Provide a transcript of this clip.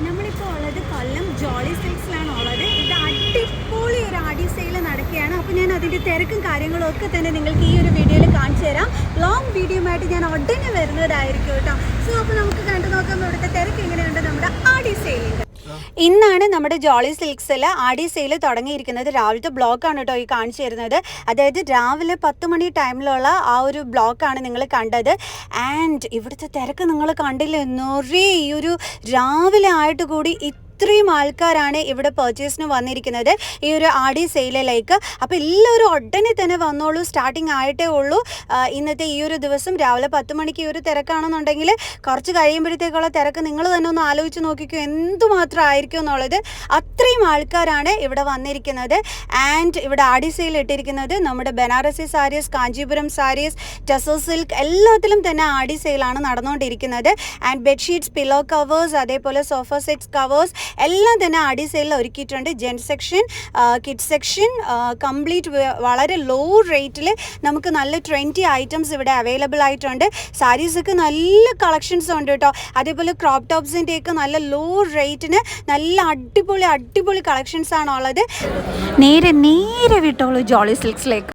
നമ്മളിപ്പോൾ ഉള്ളത് കൊല്ലം ജോളി സിൽക്സിലാണ് ഉള്ളത്. ഇത് അടിപൊളി ഒരു ആടി സെയിൽ നടക്കുകയാണ്. അപ്പോൾ ഞാൻ അതിൻ്റെ തിരക്കും കാര്യങ്ങളും ഒക്കെ തന്നെ നിങ്ങൾക്ക് ഈ ഒരു വീഡിയോയിൽ കാണിച്ചു തരാം. ലോങ് വീഡിയോ ആയിട്ട് ഞാൻ ഉടനെ വരുന്നതായിരിക്കും കേട്ടോ. സോ അപ്പോൾ നമുക്ക് കണ്ടു നോക്കാം ഇവിടുത്തെ തിരക്ക് എങ്ങനെയുണ്ട് നമ്മുടെ ആടി സെയിലിൻ്റെ. ഇന്നാണ് നമ്മുടെ ജോളി സിൽക്സിൽ ആടി സെയിൽ തുടങ്ങിയിരിക്കുന്നത്. രാവിലത്തെ ബ്ലോക്കാണ് കേട്ടോ ഈ കാണിച്ചു തരുന്നത്. അതായത് രാവിലെ 10 മണി ടൈമിലുള്ള ആ ഒരു ബ്ലോക്കാണ് നിങ്ങൾ കണ്ടത്. ആൻഡ് ഇവിടുത്തെ തിരക്ക് നിങ്ങൾ കണ്ടില്ലേ? നിറയെ ഈ ഒരു രാവിലെ ആയിട്ട് കൂടി ഇത്രയും ആൾക്കാരാണ് ഇവിടെ പർച്ചേസിന് വന്നിരിക്കുന്നത് ഈ ഒരു ആടി സെയിലിലേക്ക്. അപ്പോൾ എല്ലാവരും ഉടനെ തന്നെ വന്നോളൂ. സ്റ്റാർട്ടിങ് ആയിട്ടേ ഉള്ളൂ. ഇന്നത്തെ ഈ ഒരു ദിവസം രാവിലെ 10 മണിക്ക് ഈ ഒരു തിരക്കാണെന്നുണ്ടെങ്കിൽ കുറച്ച് കഴിയുമ്പോഴത്തേക്കുള്ള തിരക്ക് നിങ്ങൾ തന്നെ ഒന്ന് ആലോചിച്ച് നോക്കിക്കോ എന്തുമാത്രം ആയിരിക്കും എന്നുള്ളത്. അത്രയും ആൾക്കാരാണ് ഇവിടെ വന്നിരിക്കുന്നത്. ആൻഡ് ഇവിടെ ആടി സെയിൽ ഇട്ടിരിക്കുന്നത് നമ്മുടെ ബനാറസി സാരീസ്, കാഞ്ചീപുരം സാരീസ്, ടസർ സിൽക്ക് എല്ലാത്തിലും തന്നെ ആടി സെയിലാണ് നടന്നുകൊണ്ടിരിക്കുന്നത്. ആൻഡ് ബെഡ്ഷീറ്റ്സ്, പില്ലോ കവേഴ്സ്, അതേപോലെ സോഫ സെറ്റ്സ് കവേഴ്സ് എല്ലാം തന്നെ ആടി സെയിലിൽ ഒരുക്കിയിട്ടുണ്ട്. Gents section, kids section complete വളരെ ലോ റേറ്റിൽ നമുക്ക് നല്ല 20 ഐറ്റംസ് ഇവിടെ അവൈലബിൾ ആയിട്ടുണ്ട്. സാരീസൊക്കെ നല്ല കളക്ഷൻസ് ഉണ്ട് കേട്ടോ. അതേപോലെ ക്രോപ്പ് ടോപ്സിൻ്റെയൊക്കെ നല്ല ലോ റേറ്റിന് നല്ല അടിപൊളി കളക്ഷൻസ് ആണുള്ളത്. നേരെ വിട്ടോളൂ ജോളി സിൽക്സിലേക്ക്.